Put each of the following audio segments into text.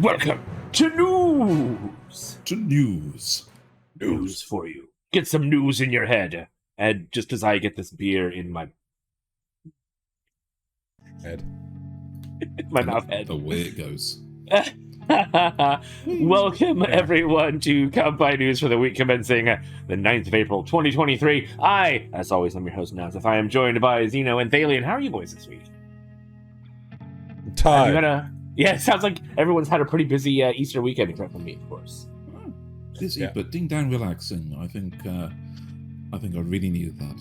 Welcome to news. News for you. Get some news in your head. And just as I get this beer in my head, my mouth head, away it goes. Welcome everyone to Kanpai News for the week commencing the 9th of April 2023. I, as always, I'm your host Nasuth. I am joined by Xeno and Thaylien. How are you boys this week? I'm tired. Yeah, it sounds like everyone's had a pretty busy Easter weekend, except for me, of course. Busy, but ding dang relaxing. I think I really needed that.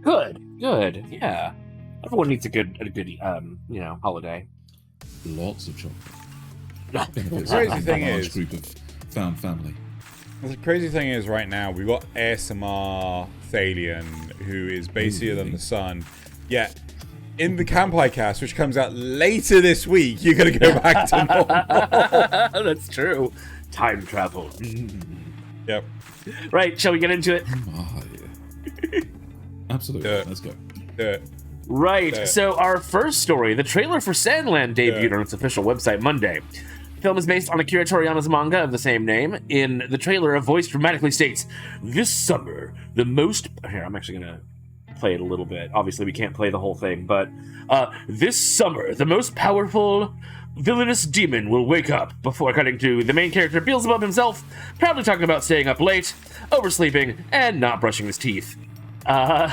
Good. Yeah, everyone needs a good holiday. Lots of chocolate. The crazy thing is, group of found family. The crazy thing is, right now we've got ASMR Thaylien, who is bassier than the sun. Yet in the Kanpai Cast, which comes out later this week, you're gonna go back to normal. That's true. Time travel. Yep. Right, shall we get into it? Absolutely. Let's go. Right, so our first story, the trailer for Sandland debuted on its official website Monday. The film is based on Akira Toriyama's manga of the same name. In the trailer, a voice dramatically states, "This summer, the most..." Here, I'm actually going to play it a little bit. Obviously, we can't play the whole thing, but this summer, the most powerful villainous demon will wake up, before cutting to the main character Beelzebub himself, proudly talking about staying up late, oversleeping, and not brushing his teeth. And,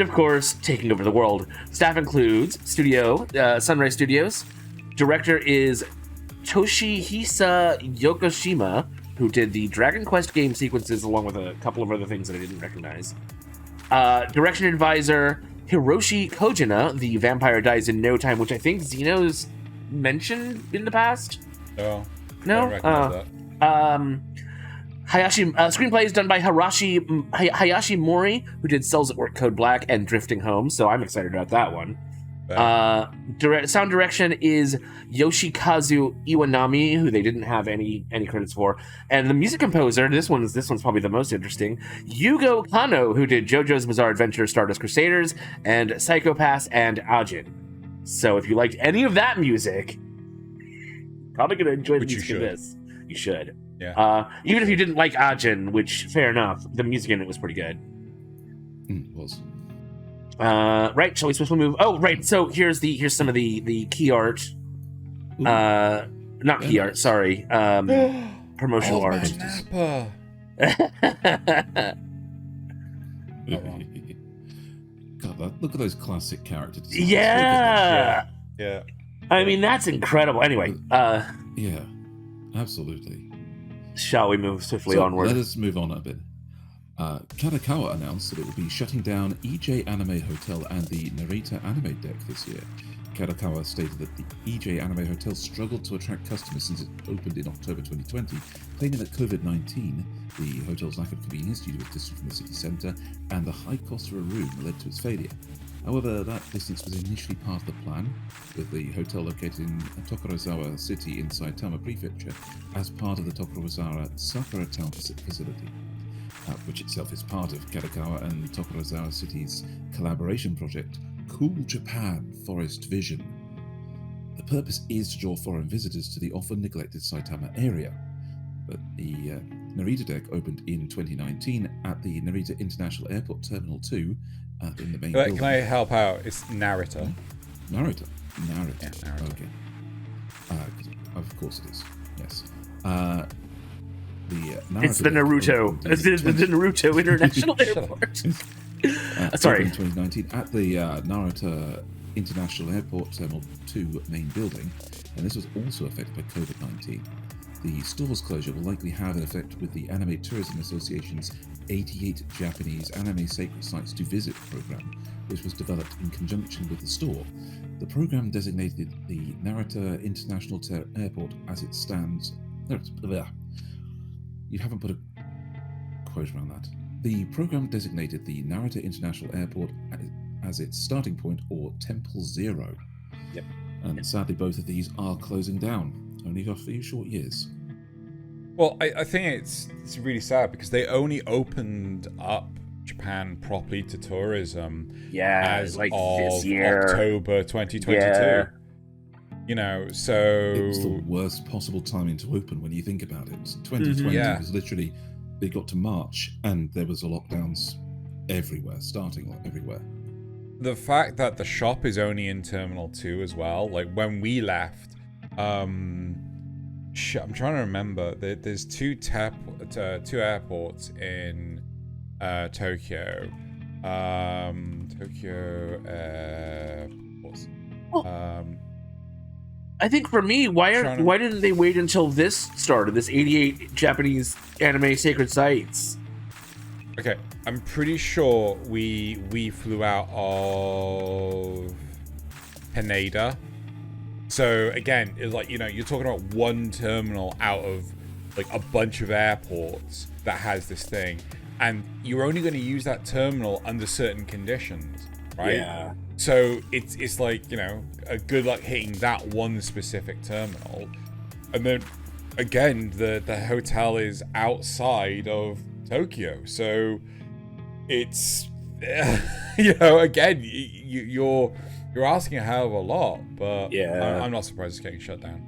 of course, taking over the world. Staff includes Sunrise Studios. Director is Toshihisa Yokoshima, who did the Dragon Quest game sequences along with a couple of other things that I didn't recognize. Direction advisor Hiroshi Kojina, The Vampire Dies in No Time, which I think Xeno's mentioned in the past. No? I don't recognize that. Screenplay is done by Hayashi Mori, who did Cells at Work, Code Black, and Drifting Home, so I'm excited about that one. Sound direction is Yoshikazu Iwanami, who they didn't have any credits for, and the music composer, this one's probably the most interesting, Yugo Kano, who did JoJo's Bizarre Adventure, Stardust Crusaders, and Psycho-Pass and Ajin. So if you liked any of that music, probably gonna enjoy the music of this. You should. Yeah. Even if you didn't like Ajin, which, fair enough, the music in it was pretty good. It was. Right, shall we swiftly move? Oh, right, so here's some of the key art. Not key art, sorry. Promotional art. God, look at those classic character designs. Yeah. I mean, that's incredible. Anyway, yeah, absolutely. Shall we move swiftly onward? Let us move on a bit. Kadokawa announced that it will be shutting down EJ Anime Hotel and the Narita Anime Deck this year. Kadokawa stated that the EJ Anime Hotel struggled to attract customers since it opened in October 2020, claiming that COVID-19, the hotel's lack of convenience due to its distance from the city centre, and the high cost for a room led to its failure. However, that distance was initially part of the plan, with the hotel located in Tokorozawa City in Saitama Prefecture as part of the Tokorozawa Sakura Town facility, which itself is part of Kadokawa and Tokorozawa City's collaboration project, Cool Japan Forest Vision. The purpose is to draw foreign visitors to the often neglected Saitama area, but the Narita deck opened in 2019 at the Narita International Airport Terminal 2 in the main building. Can I help out? It's Narita. Narita. Yeah, Narita. Okay. Of course it is. Yes. It's the Naruto. It's the Naruto International Airport. Sorry. In 2019 at the Narita International Airport Terminal 2 main building, and this was also affected by COVID-19. The store's closure will likely have an effect with the Anime Tourism Association's 88 Japanese anime sacred sites to visit program, which was developed in conjunction with the store. The program designated the Narita International Airport as it stands. You haven't put a quote around that. The program designated the Narita International Airport as its starting point, or Temple Zero. Yep. And sadly, both of these are closing down. Only got a few short years. Well, I think it's really sad because they only opened up Japan properly to tourism as like of this year. October 2022. You know, so it was the worst possible timing to open when you think about it. 2020 was literally, they got to March and there was lockdowns everywhere, starting everywhere. The fact that the shop is only in Terminal 2 as well, like when we left, I'm trying to remember, there's two airports in Tokyo. Tokyo airports. I think for me, why didn't they wait until this started? This 88 Japanese anime sacred sites. Okay, I'm pretty sure we flew out of Haneda. So again, it's like, you know, you're talking about one terminal out of like a bunch of airports that has this thing, and you're only going to use that terminal under certain conditions, right? Yeah. So it's like, you know, a good luck hitting that one specific terminal. And then again, the hotel is outside of Tokyo. So it's, you know, again, you're asking a hell of a lot, but yeah, I'm not surprised it's getting shut down.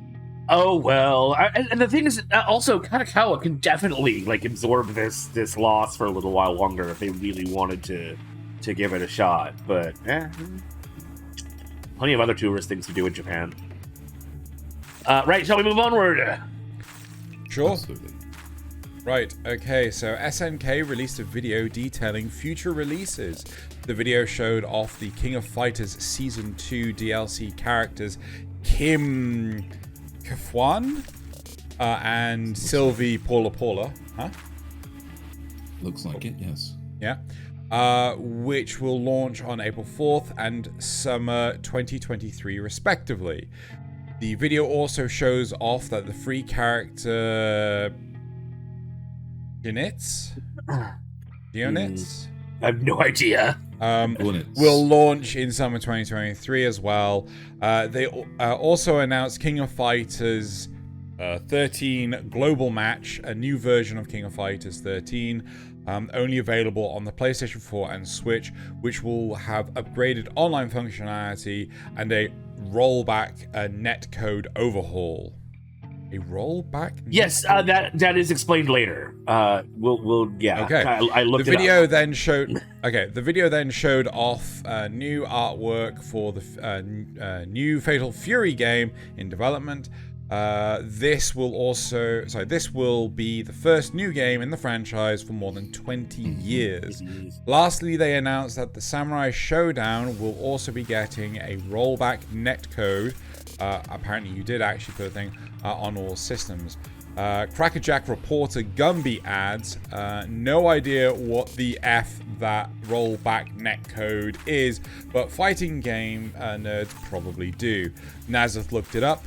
Oh, well, and the thing is, also, Kadokawa can definitely, like, absorb this loss for a little while longer if they really wanted to give it a shot, but plenty of other tourist things to do in Japan. Right, shall we move onward? Sure. Absolutely. Right, okay, so SNK released a video detailing future releases. The video showed off the King of Fighters Season 2 DLC characters Kim Kafwan and Sylvie Paula. Huh? Looks like it, yes. Yeah. Which will launch on April 4th and summer 2023 respectively. The video also shows off that the free character Geonitz? I have no idea. Will launch in summer 2023 as well. They also announced King of Fighters 13 Global Match, a new version of King of Fighters 13, only available on the PlayStation 4 and Switch, which will have upgraded online functionality and a rollback netcode overhaul. A rollback? Yes, that is explained later. We'll yeah. Okay. I looked the it video up. then showed. Okay, the video then showed off new artwork for the new Fatal Fury game in development. This will be the first new game in the franchise for more than 20 years. Lastly, they announced that the Samurai Shodown will also be getting a rollback netcode. Apparently you did actually put a thing on all systems. Crackerjack reporter Gumby adds, no idea what the F that rollback netcode is, but fighting game nerds probably do. Nasuth looked it up,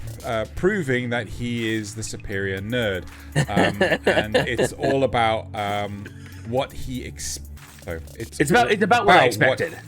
proving that he is the superior nerd. And it's all about what he it's about what I expected.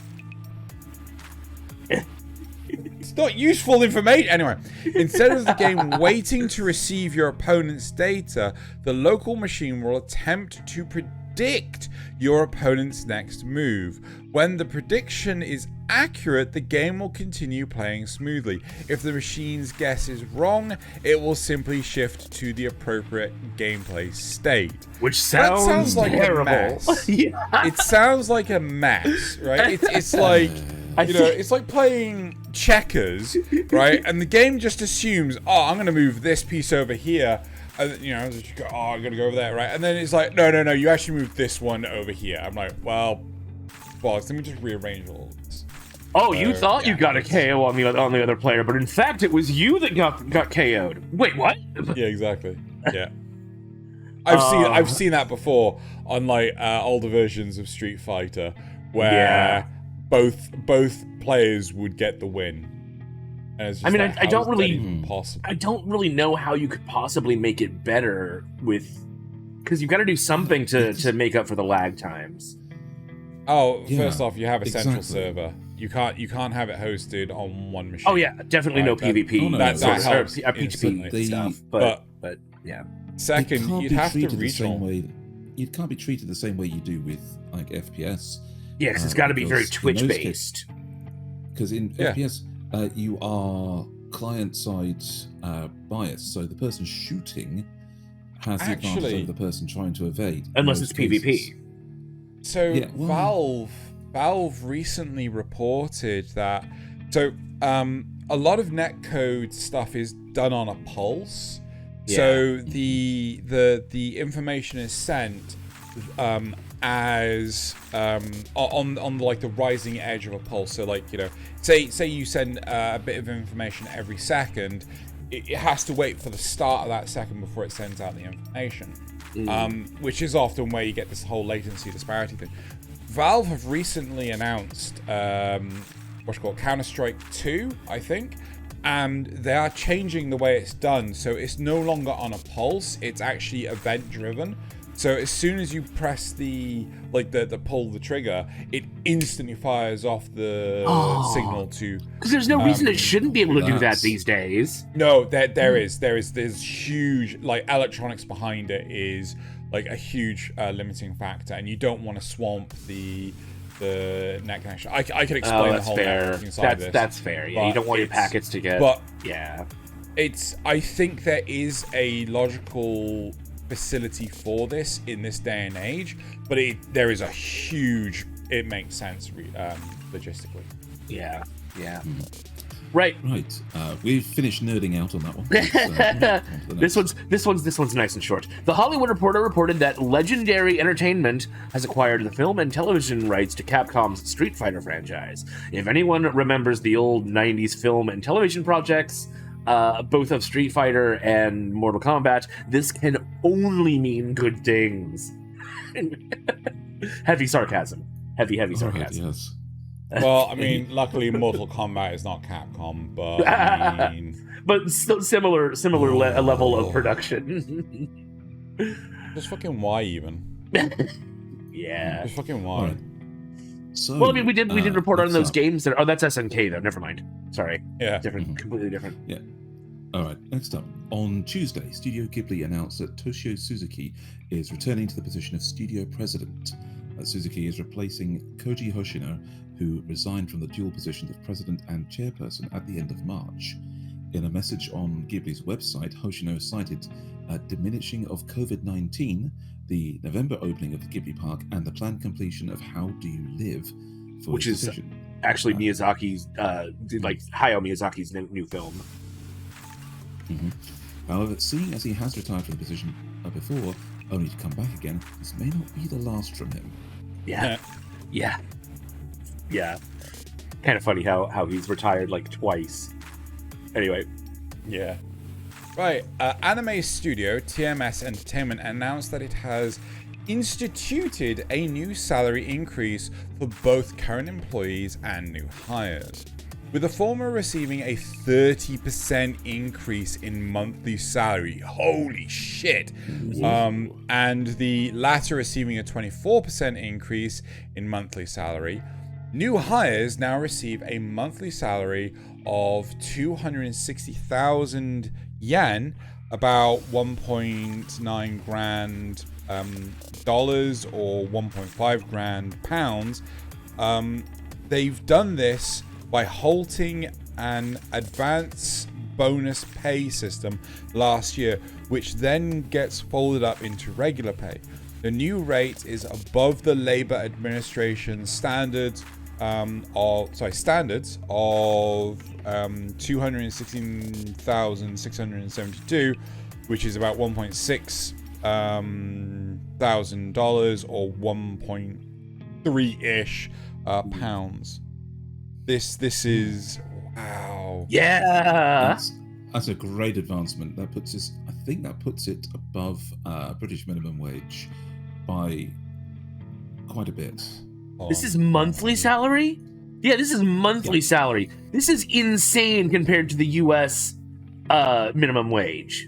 It's not useful information. Anyway, instead of the game waiting to receive your opponent's data, the local machine will attempt to predict your opponent's next move. When the prediction is accurate, the game will continue playing smoothly. If the machine's guess is wrong, it will simply shift to the appropriate gameplay state. Which sounds like terrible. A mess. Yeah. It sounds like a mess, right? It's like, you know, it's like playing checkers, right? And the game just assumes, oh, I'm going to move this piece over here. And, you know, I'm going to go over there, right? And then it's like, no, you actually moved this one over here. I'm like, well, let me just rearrange all of this. Oh, you thought you got a KO on the other player, but in fact, it was you that got KO'd. Wait, what? Yeah, exactly. Yeah. I've seen that before on like older versions of Street Fighter, where both players would get the win. And it's just I don't really know how you could possibly make it better because you've got to do something to make up for the lag times. Oh, first off, you have a central server. You can't have it hosted on one machine. Oh yeah, definitely no PvP. That helps PvP stuff. But yeah. Second, you'd have to regional. You can't be treated the same way you do with like FPS. Yes, it's got to be very Twitch based. Because in FPS, you are client-side bias. So the person shooting has the advantage over the person trying to evade. Unless it's PvP. So Valve recently reported that a lot of netcode stuff is done on a pulse. Yeah. So the information is sent as on like the rising edge of a pulse. So like, you know, say you send a bit of information every second, it has to wait for the start of that second before it sends out the information, which is often where you get this whole latency disparity thing. Valve have recently announced what's called Counter-Strike 2, I think, and they are changing the way it's done. So it's no longer on a pulse; it's actually event-driven. So as soon as you press the pull the trigger, it instantly fires off the signal to. Because there's no reason it shouldn't be able to do that these days. No, there's huge electronics behind it is like a huge limiting factor, and you don't want to swamp the net connection. I could explain the whole networking side of this. That's fair. Yeah, you don't want your packets to get. But yeah, I think there is a logical facility for this in this day and age, but there is a huge. It makes sense logistically. Yeah. Right. We've finished nerding out on that one. This one's nice and short. The Hollywood Reporter reported that Legendary Entertainment has acquired the film and television rights to Capcom's Street Fighter franchise. If anyone remembers the old 90s film and television projects, both of Street Fighter and Mortal Kombat, this can only mean good things. Heavy sarcasm. Heavy sarcasm. Right, yes. Well, I mean, luckily Mortal Kombat is not Capcom, but I mean... but still similar level of production. Just fucking why even? Yeah. Just fucking why? Right. So, well, I mean, we did report on those games that. Oh, that's SNK though. Never mind. Sorry. Yeah. Different. Completely different. Yeah. All right. Next up, on Tuesday, Studio Ghibli announced that Toshio Suzuki is returning to the position of studio president. Suzuki is replacing Koji Hoshino, who resigned from the dual positions of president and chairperson at the end of March. In a message on Ghibli's website, Hoshino cited a diminishing of COVID-19, the November opening of the Ghibli Park, and the planned completion of How Do You Live, for which is actually Miyazaki's, Hayao Miyazaki's new film. Mm-hmm. However, seeing as he has retired from the position before, only to come back again, this may not be the last from him. Yeah. Kind of funny how he's retired like twice. Anyway. Yeah. Right. Anime studio TMS Entertainment announced that it has instituted a new salary increase for both current employees and new hires, with the former receiving a 30% increase in monthly salary. Holy shit. And the latter receiving a 24% increase in monthly salary. New hires now receive a monthly salary of 260,000 yen, about 1.9 grand dollars or 1.5 grand pounds. They've done this by halting an advance bonus pay system last year, which then gets folded up into regular pay. The new rate is above the Labor Administration standards of 216,672, which is about $1.6 thousand dollars or 1.3-ish pounds. This is wow. Yeah, that's a great advancement. That puts us, I think, it above British minimum wage by quite a bit. This is monthly salary? Yeah, this is monthly salary. This is insane compared to the U.S. Minimum wage.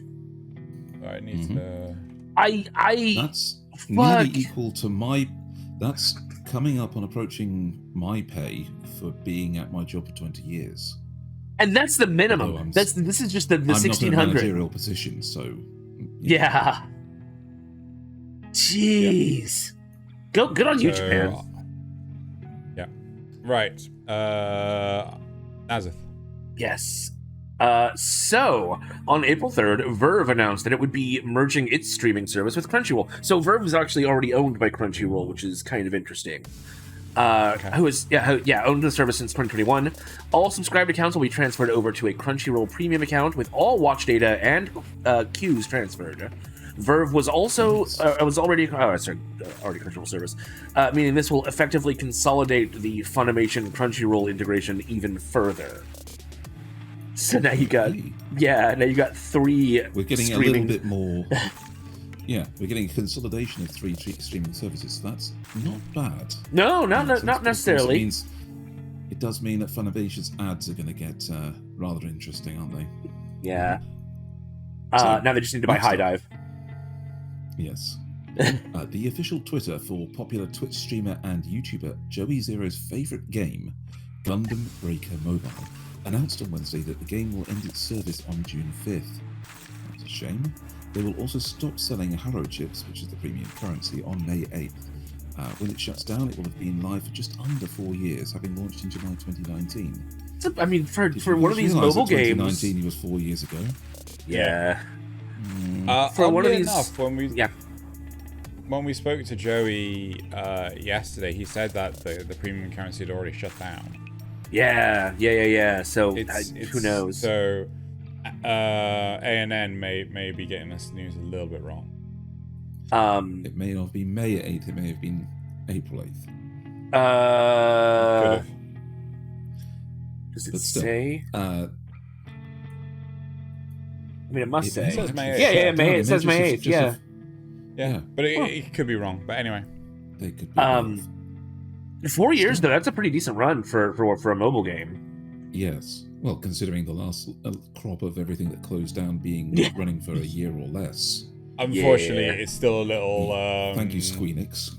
I need to. That's nearly equal to my. That's coming up on approaching my pay for being at my job for 20 years. And that's the minimum. This is just the 1600. I'm not in a managerial position, so. Yeah. Jeez. Good on you, Japan. Yeah. Right. Nasuth. Yes. So, on April 3rd, Verve announced that it would be merging its streaming service with Crunchyroll. So, Verve is actually already owned by Crunchyroll, which is kind of interesting. Who owned the service since 2021. All subscribed accounts will be transferred over to a Crunchyroll premium account with all watch data and queues transferred. Verve was already Crunchyroll service, meaning this will effectively consolidate the Funimation Crunchyroll integration even further. So now you got three. We're getting streaming... a little bit more. Yeah, we're getting a consolidation of 3 streaming services. So that's not bad. No, not necessarily. It does mean that Funimation's ads are going to get rather interesting, aren't they? Yeah. Now they just need to buy High Dive. Yes. The official Twitter for popular Twitch streamer and YouTuber Joey Zero's favourite game, Gundam Breaker Mobile, announced on Wednesday that the game will end its service on June 5th. That's a shame. They will also stop selling Haro chips, which is the premium currency, on May 8th. When it shuts down, it will have been live for just under 4 years, having launched in July 2019. I mean, for one of these mobile games... 2019 was 4 years ago. Yeah. For one of these... When we spoke to Joey yesterday, he said that the premium currency had already shut down. Yeah. So who knows? So ANN may be getting this news a little bit wrong. It may not be May 8th. It may have been April 8th. Does it say? I mean, it must say. It says May 8th. May. It says May 8th. Yeah, but it could be wrong. But anyway, they could be. 4 years though, that's a pretty decent run for a mobile game. Yes. Well, considering the last crop of everything that closed down being running for a year or less. Unfortunately, it's still a little. Thank you, Squeenix.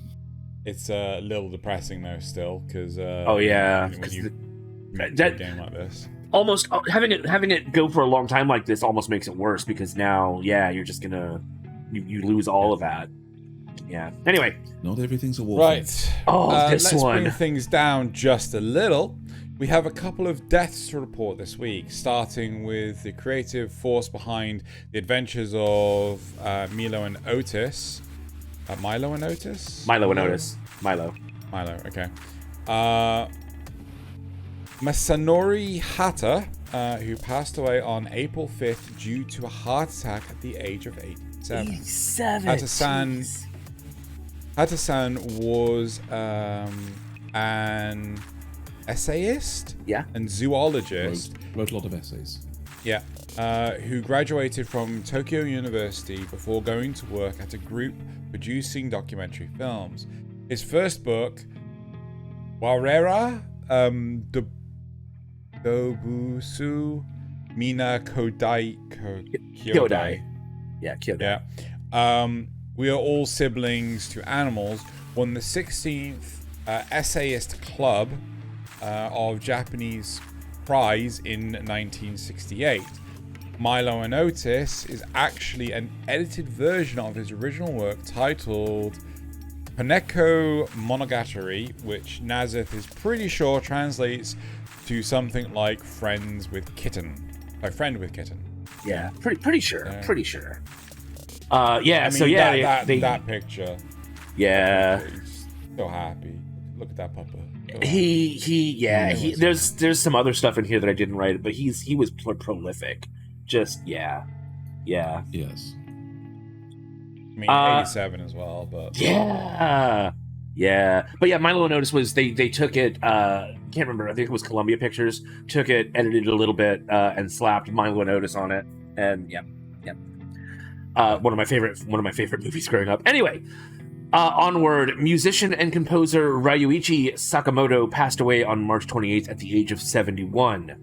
It's a little depressing though, still, because. When you make a game like this, almost having it go for a long time like this almost makes it worse because now, you're just gonna you lose all of that. Yeah. Anyway, not everything's a war. Right. This let's one. bring things down just a little. We have a couple of deaths to report this week, starting with the creative force behind the adventures of Milo and Otis. Milo and Otis? Milo and Otis. Milo, okay. Masanori Hata, who passed away on April 5th due to a heart attack at the age of 87. 87. Hata-san was an essayist and zoologist. Wrote a lot of essays. Yeah. Who graduated from Tokyo University before going to work at a group producing documentary films. His first book, Warera Dobusu Mina Kyodai. Yeah, Kyodai. Yeah. We Are All Siblings to Animals won the 16th Essayist Club of Japanese Prize in 1968. Milo and Otis is actually an edited version of his original work titled Haneko Monogatari, which Nasuth is pretty sure translates to something like friend with kitten. Yeah, pretty sure. Pretty sure. I mean, so that picture. Yeah. He's so happy. Look at that puppa. There's some other stuff in here that I didn't write, but he was prolific. Just yeah. Yes. I mean, 87 as well, but yeah. But Milo and Otis was they took it. Can't remember. I think it was Columbia Pictures. Took it, edited it a little bit, and slapped Milo and Otis on it. And one of my favorite movies growing up. Anyway, onward. Musician and composer Ryuichi Sakamoto passed away on March 28th at the age of 71.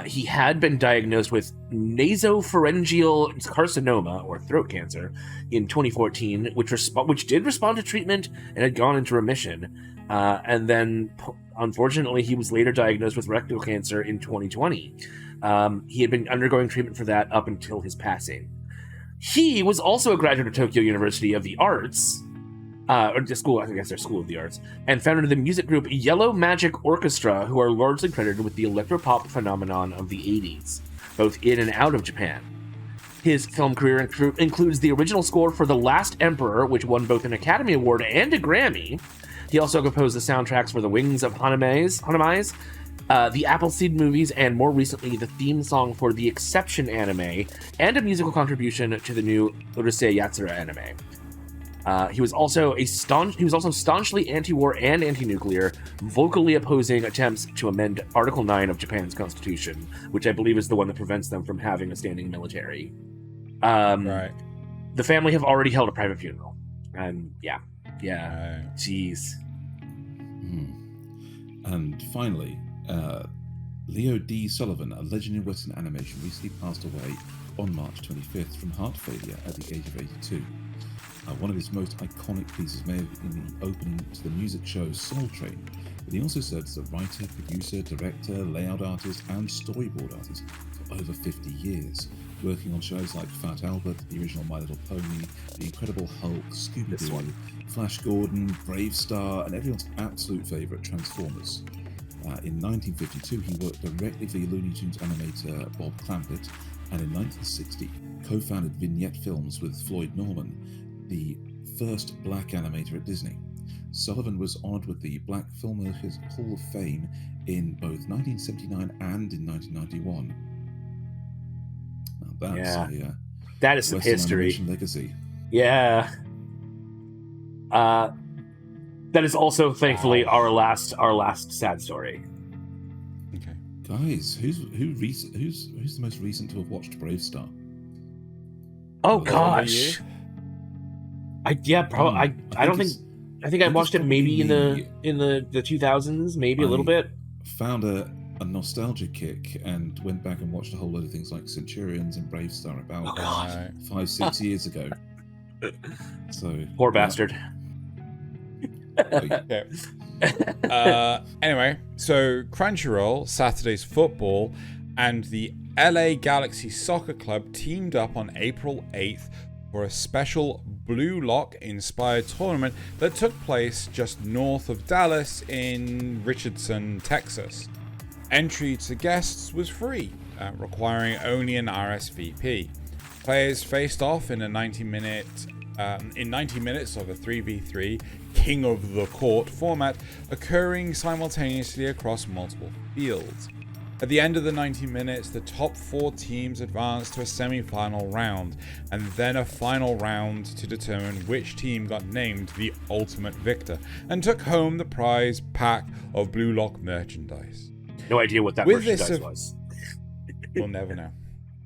He had been diagnosed with nasopharyngeal carcinoma, or throat cancer, in 2014, which did respond to treatment and had gone into remission. And then, unfortunately, he was later diagnosed with rectal cancer in 2020. He had been undergoing treatment for that up until his passing. He was also a graduate of Tokyo University of the Arts, or the school, I guess their School of the Arts, and founded the music group Yellow Magic Orchestra, who are largely credited with the electropop phenomenon of the 80s. both in and out of Japan. His film career includes the original score for The Last Emperor, which won both an Academy Award and a Grammy. He also composed the soundtracks for The Wings of Hanamais, the Appleseed movies, and more recently, the theme song for The Exception anime, and a musical contribution to the new Urusei Yatsura anime. He was also staunchly anti-war and anti-nuclear, vocally opposing attempts to amend Article 9 of Japan's constitution, which I believe is the one that prevents them from having a standing military. Right. The family have already held a private funeral. And Right. Jeez. And finally, Leo D. Sullivan, a legend in Western animation, recently passed away on March 25th from heart failure at the age of 82. One of his most iconic pieces may have been the opening to the music show Soul Train, but he also served as a writer, producer, director, layout artist, and storyboard artist for over 50 years, working on shows like Fat Albert, the original My Little Pony, The Incredible Hulk, Scooby-Doo, Flash Gordon, Brave Star, and everyone's absolute favourite, Transformers. In 1952, he worked directly for the Looney Tunes animator Bob Clampett, and in 1960, co-founded Vignette Films with Floyd Norman, the first black animator at Disney. Sullivan was honoured with the Black Filmmakers Hall of Fame in both 1979 and in 1991. Now that is some Western history. animation legacy. Yeah. That is also, thankfully, our last sad story. Okay. Guys, who's the most recent to have watched Brave Star? Oh gosh. I think I watched it maybe in the 2000s, maybe a little bit. Found a nostalgia kick and went back and watched a whole load of things like Centurions and Brave Star about 5-6 years ago. So Poor bastard. Okay. Anyway, so Crunchyroll, Saturday's Football, and the LA Galaxy Soccer Club teamed up on April 8th for a special Blue Lock-inspired tournament that took place just north of Dallas in Richardson, Texas. Entry to guests was free, requiring only an RSVP. Players faced off in 90 minutes of a 3v3 King of the Court format, occurring simultaneously across multiple fields. At the end of the 90 minutes, the top 4 teams advanced to a semi-final round, and then a final round to determine which team got named the ultimate victor, and took home the prize pack of Blue Lock merchandise. No idea what that merchandise was. We'll never know.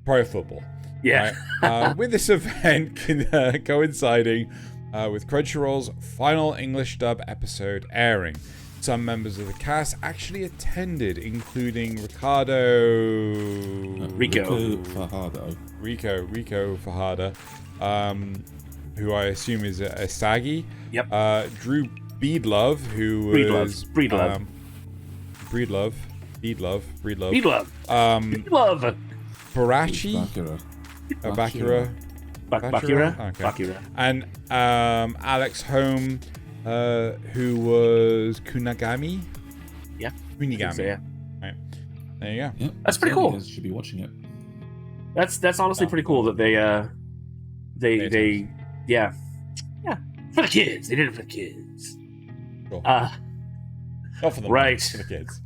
Pro football. Yeah. Right? With this event coinciding with Crunchyroll's final English dub episode airing. Some members of the cast actually attended, including Rico Fajardo, who I assume is a Sagi. Yep. Drew Breedlove, who was Breedlove. Barachi. Bakura. Okay. And Alex Holm, who was Kunigami. Yeah. Kunigami. So, yeah. Right. There you go. Yep, That's pretty cool. You guys should be watching it. That's honestly pretty cool that they for the kids. They did it for the kids. Cool. Not for the right. For the kids.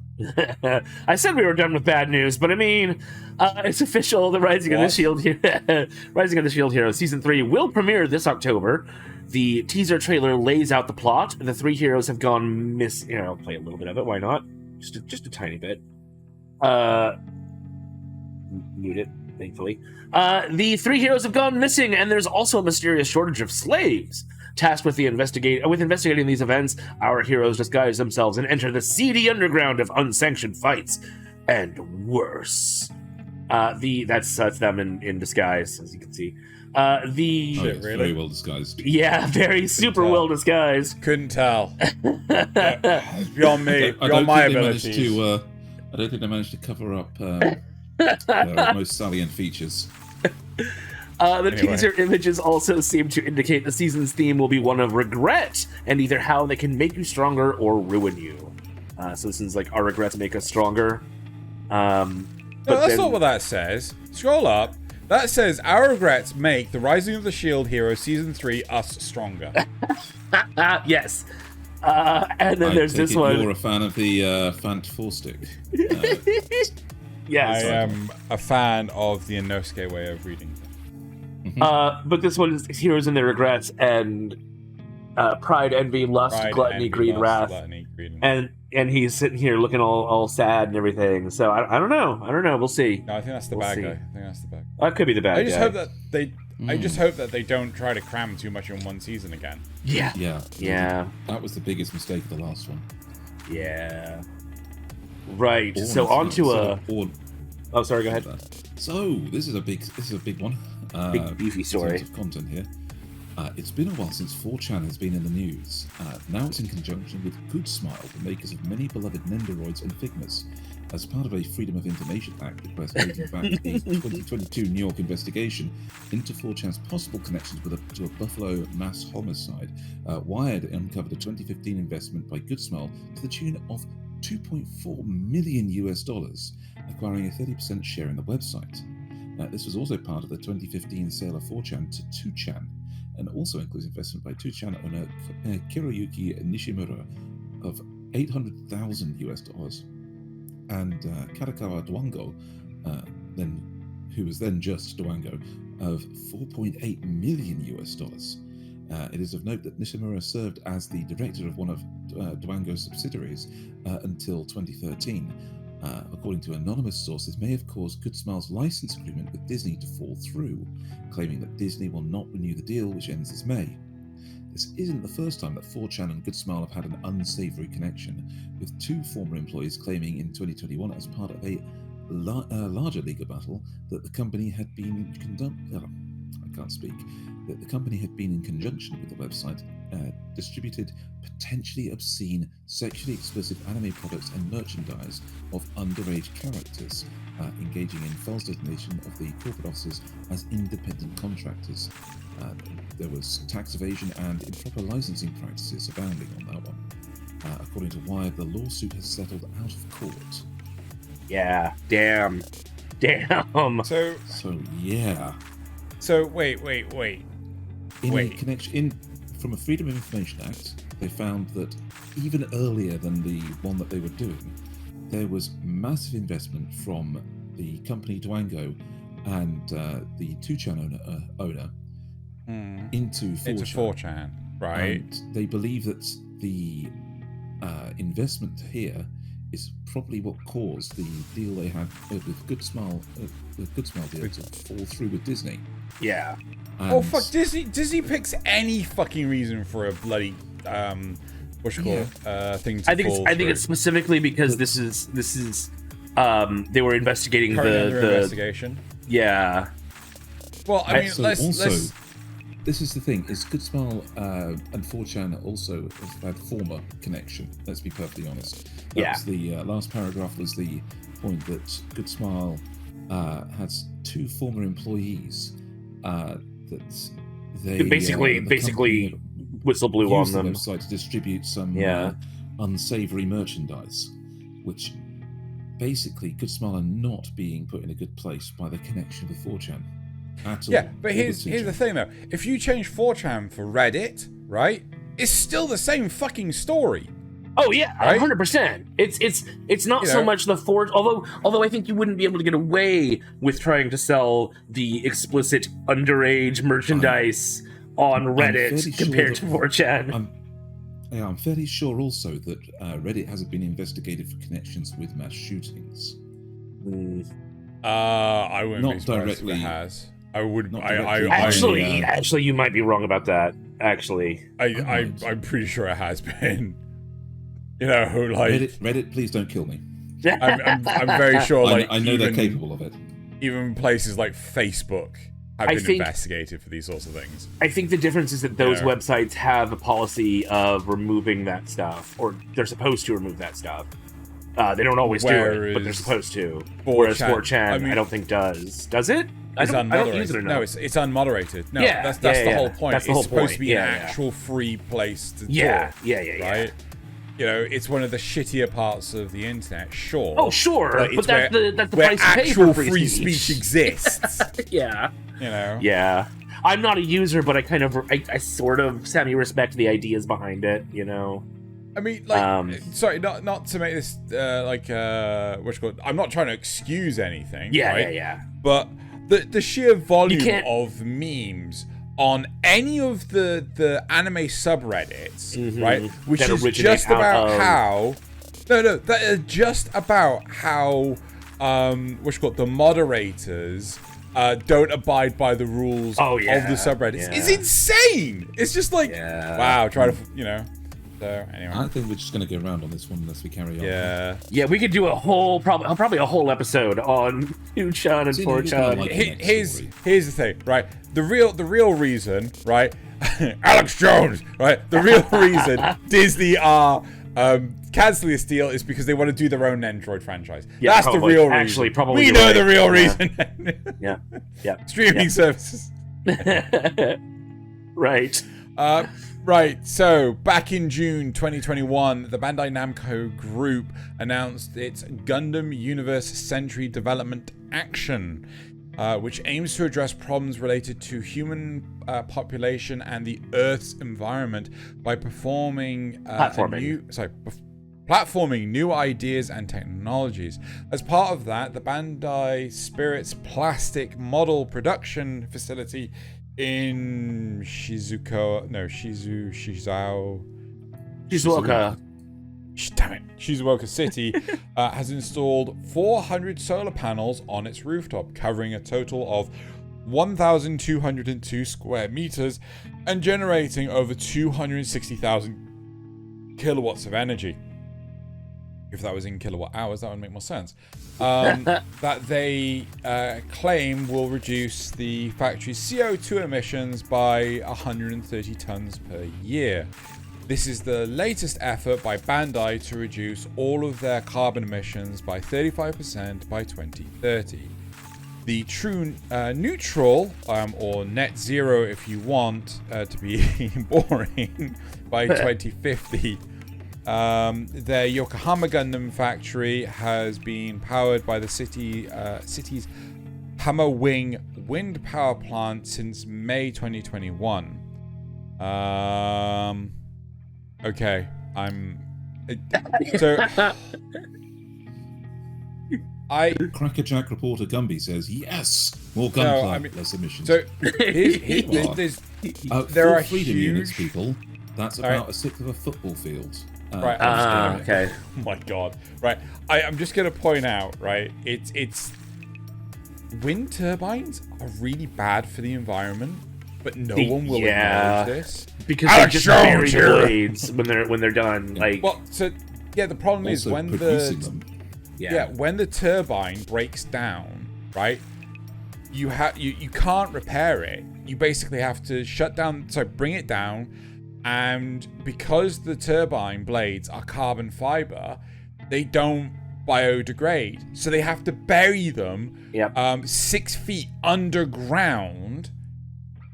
I said we were done with bad news, but I mean, it's official. The Rising of the Shield Hero Season 3 will premiere this October. The teaser trailer lays out the plot. The 3 heroes have gone missing. I'll play a little bit of it. Why not? Just a tiny bit. Mute it, thankfully. The 3 heroes have gone missing, and there's also a mysterious shortage of slaves. Tasked with investigating these events, our heroes disguise themselves and enter the seedy underground of unsanctioned fights and worse. That's them in disguise, as you can see. Very well disguised. Yeah, very super well disguised. Couldn't tell. It's beyond me. Beyond my abilities. I don't think they managed to cover up their most salient features. Teaser images also seem to indicate the season's theme will be one of regret, and either how they can make you stronger or ruin you. So this is like, our regrets make us stronger. Yeah, No, that's not what that says. Scroll up. That says, our regrets make The Rising of the Shield Hero Season 3 us stronger. Yes. And then there's this one. You're a fan of the Fant 4-stick. Yes. I am a fan of the Inosuke way of reading. But this one is Heroes and Their Regrets and Pride, Envy, Lust, Gluttony, Greed, Wrath. And he's sitting here looking all sad and everything. So I don't know. We'll see. No, I think that's the bad guy. That could be the bad guy. I just hope that I just hope that they don't try to cram too much in one season again. Yeah. That was the biggest mistake of the last one. Yeah. Right. So on to Oh, sorry. Go ahead. So this is a big one. Big beefy story. In terms of content here. It's been a while since 4chan has been in the news. Now it's in conjunction with Good Smile, the makers of many beloved Nendoroids and Figmas, as part of a Freedom of Information Act request dating back to the 2022 New York investigation into 4chan's possible connections to a Buffalo mass homicide. Wired uncovered a 2015 investment by Good Smile to the tune of $2.4 million, acquiring a 30% share in the website. This was also part of the 2015 sale of 4chan to 2chan, and also includes investment by 2chan owner Kiroyuki Nishimura of $800,000, and Kadokawa Dwango, who was then just Dwango, of $4.8 million. It is of note that Nishimura served as the director of one of Dwango's subsidiaries until 2013. According to anonymous sources, may have caused Good Smile's license agreement with Disney to fall through, claiming that Disney will not renew the deal, which ends this May. This isn't the first time that 4chan and Good Smile have had an unsavory connection, with two former employees claiming in 2021 as part of a larger legal battle that the company had been that the company had been in conjunction with the website distributed potentially obscene, sexually explicit anime products and merchandise of underage characters, engaging in false designation of the corporate officers as independent contractors. There was tax evasion and improper licensing practices abounding on that one. According to Wired, the lawsuit has settled out of court. Yeah, damn. So yeah. So wait. From a Freedom of Information Act, they found that even earlier than the one that they were doing, there was massive investment from the company Dwango and the 2chan owner into 4chan. Right? And they believe that the investment here is probably what caused the deal they had with Good Smile deal to fall through with Disney. Yeah. And fuck, Disney picks any fucking reason for a bloody thing to I think it's specifically because this is they were investigating the investigation. Yeah. Well, I mean, let's this is the thing, is Good Smile and 4chan also have had former connection, let's be perfectly honest. That was the last paragraph was the point that Good Smile has two former employees that they basically whistle blew on them. The website to distribute some unsavory merchandise, which basically Good Smile are not being put in a good place by the connection with 4chan. Yeah, but here's the thing though. If you change 4chan for Reddit, right, it's still the same fucking story. Oh yeah, 100%. It's not so much the although I think you wouldn't be able to get away with trying to sell the explicit underage merchandise on Reddit compared to 4chan. I'm fairly sure also that Reddit hasn't been investigated for connections with mass shootings. I wouldn't not be surprised directly. If it has. I would. Actually, you might be wrong about that. Actually, I'm pretty sure it has been. You know, like Reddit, please don't kill me. I'm very sure. Like I know they're capable of it. Even places like Facebook have been investigated for these sorts of things. I think the difference is that those websites have a policy of removing that stuff, or they're supposed to remove that stuff. They don't always do it, but they're supposed to. Whereas 4chan, I don't think does. Does it? I don't use it enough. No, it's unmoderated. No, that's the whole point. It's supposed to be an actual free place to talk. Right? you know, it's one of the shittier parts of the internet, sure. Oh, sure, but that's the where price you pay actual for free speech exists. Yeah. You know? Yeah. I'm not a user, but I sort of semi-respect the ideas behind it, you know? I mean, like, sorry, not to make this, I'm not trying to excuse anything, right? Yeah. But the sheer volume of memes on any of the anime subreddits, right? Which is just about how that is just about how the moderators don't abide by the rules of the subreddits. It's insane. It's just like wow, try to So anyway, I think we're just going to go around on this one unless we carry on. Yeah, we could do a whole probably a whole episode on 2chan and 4chan. Here's the thing, right? The real reason, right? Alex Jones, right? The real reason Disney are canceling this deal is because they want to do their own Android franchise. Yeah, that's probably. the real reason. Actually, probably we know the real reason. Yeah. Streaming services. Right. Right, so back in June 2021, the Bandai Namco Group announced its Gundam Universe Century Development Action, which aims to address problems related to human population and the Earth's environment by platforming new ideas and technologies. As part of that, the Bandai Spirit's plastic model production facility in Shizuoka City has installed 400 solar panels on its rooftop, covering a total of 1,202 square meters and generating over 260,000 kilowatts of energy. If that was in kilowatt hours, that would make more sense. That they claim will reduce the factory's CO2 emissions by 130 tons per year. This is the latest effort by Bandai to reduce all of their carbon emissions by 35% by 2030. The true neutral, or net zero if you want to be boring, by 2050. Their Yokohama Gundam factory has been powered by the city's Hammer Wing wind power plant since May 2021. Okay, Crackerjack reporter Gumby says yes, more gunplay, less emissions. So there are freedom huge units, people. That's about a sixth of a football field. Right. Okay. Oh my god. Right. I'm just gonna point out. Right. It's wind turbines are really bad for the environment, but no one will acknowledge this because they just bury the blades when they're done. Like, well, so yeah, the problem is when when the turbine breaks down, right? You can't repair it. You basically have to bring it down. And because the turbine blades are carbon fiber, they don't biodegrade. So they have to bury them 6 feet underground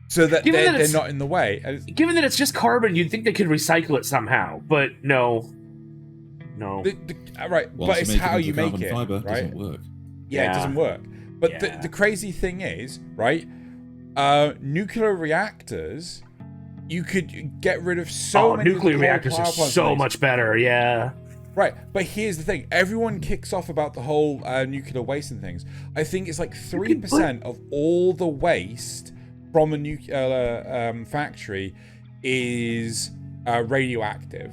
so that they're not in the way. Given that it's just carbon, you'd think they could recycle it somehow. But no. Right, but it's how you make it, fiber right? Doesn't work. Yeah, it doesn't work. But the crazy thing is, right, nuclear reactors... You could get rid of many nuclear reactors are so much better, yeah. Right, but here's the thing. Everyone kicks off about the whole nuclear waste and things. I think it's like 3% of all the waste from a nuclear factory is radioactive.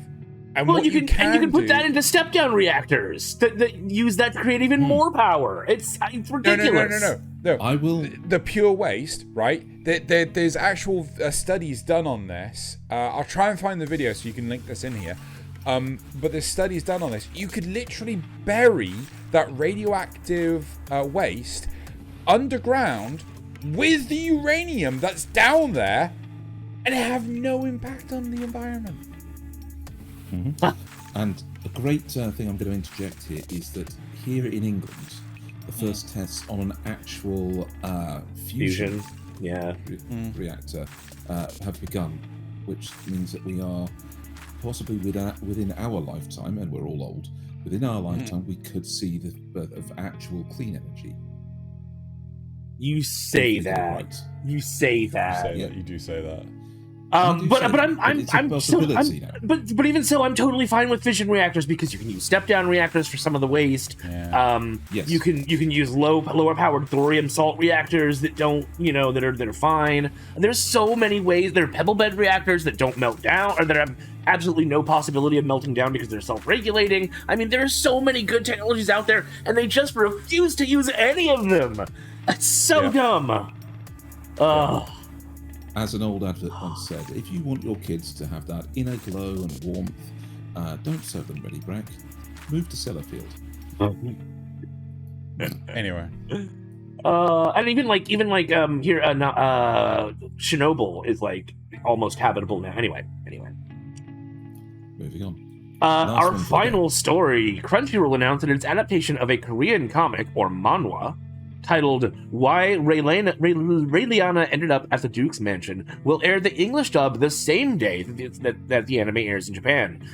And you can put that into step-down reactors that use that to create even more power. It's ridiculous. No. I will. The pure waste, right? There's actual studies done on this. I'll try and find the video so you can link this in here. But there's studies done on this. You could literally bury that radioactive waste underground with the uranium that's down there and have no impact on the environment. Mm-hmm. And a great thing I'm going to interject here is that here in England, the first tests on an actual fusion reactor have begun, which means that we are possibly within our lifetime, and we're all old, within our lifetime, we could see the birth of actual clean energy. You say that. Right. You say that. You do say that. But even so, I'm totally fine with fission reactors because you can use step down reactors for some of the waste. Yeah. Yes. You can use lower powered thorium salt reactors that don't, that are fine. And there's so many ways. There are pebble bed reactors that don't melt down, or that have absolutely no possibility of melting down because they're self-regulating. I mean, there are so many good technologies out there, and they just refuse to use any of them. It's so dumb. Ugh. As an old advert once said, if you want your kids to have that inner glow and warmth, don't serve them ready brack. Move to Sellafield. Anyway. And even here, Chernobyl is like almost habitable now. Anyway. Moving on. Our final story: Crunchyroll announced that its adaptation of a Korean comic or manhwa titled "Why Rayliana Ended Up at the Duke's Mansion" will air the English dub the same day that the anime airs in Japan.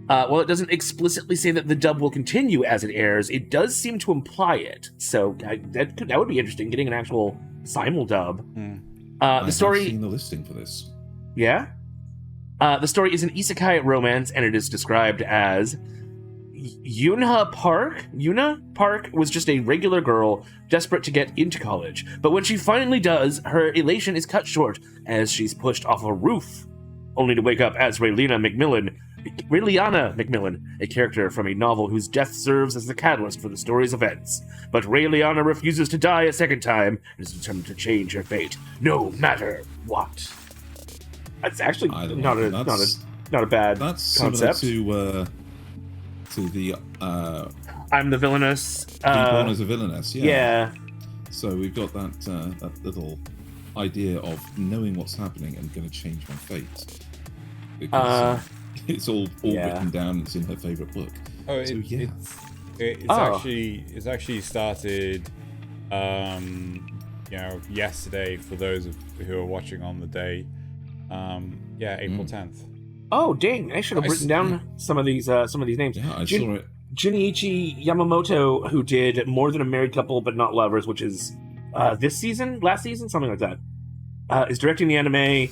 While it doesn't explicitly say that the dub will continue as it airs, it does seem to imply it. So that would be interesting, getting an actual simul dub. The story. I've seen the listing for this. Yeah. The story is an isekai romance, and it is described as Yuna Park was just a regular girl desperate to get into college, but when she finally does, her elation is cut short as she's pushed off a roof, only to wake up as Rayliana Macmillan, a character from a novel whose death serves as the catalyst for the story's events. But Rayliana refuses to die a second time and is determined to change her fate, no matter what. That's actually not a bad concept. Similar to the I'm the villainous. Born as a villainess. Yeah. So we've got that little idea of knowing what's happening and going to change my fate. Because it's all written down. It's in her favorite book. Oh, so, it's actually started, yesterday for those who are watching on the day. April 10th. Oh, dang! I should have written down some of these names. Yeah, I saw it. Junichi Yamamoto, who did More Than a Married Couple But Not Lovers, which is last season, something like that, is directing the anime.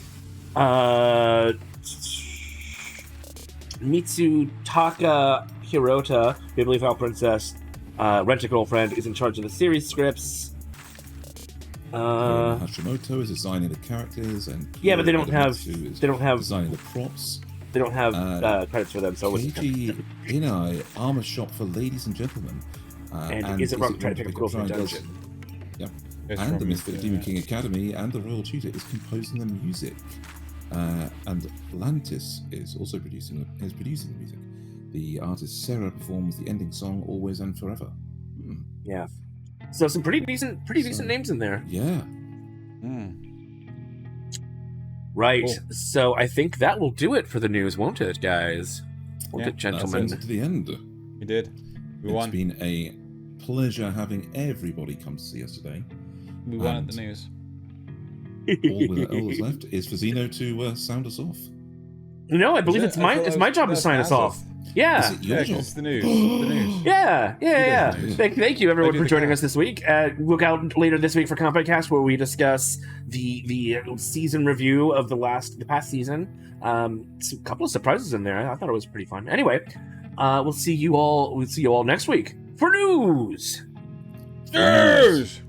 Mitsutaka Hirota, Bibliophile Princess, Rent-A-Girlfriend, is in charge of the series scripts. Hashimoto is designing the characters, and but they don't have designing the props. They don't have credits for them, so Keiji Inai, Armor Shop for Ladies and Gentlemen, and Is It Wrong to Try to Pick a Girl from a Dungeon? Yep. And the Misfit Demon King Academy and the Royal Tutor is composing the music, and Lantis is also producing the music. The artist Sarah performs the ending song "Always and Forever." Yeah. So some pretty decent names in there. Yeah. Right. Cool. So I think that will do it for the news, won't it, guys? Won't it, gentlemen? That's to the end. We did. We won. It's been a pleasure having everybody come to see us today. We won at the news. All that's left is for Xeno to sound us off. No, I believe it's my job to sign us off. Yeah. It's the news. The news. Yeah. Thank you, everyone, for joining us this week. Look out later this week for Kanpai Cast, where we discuss the season review of the past season. A couple of surprises in there. I thought it was pretty fun. Anyway, we'll see you all next week for news. News.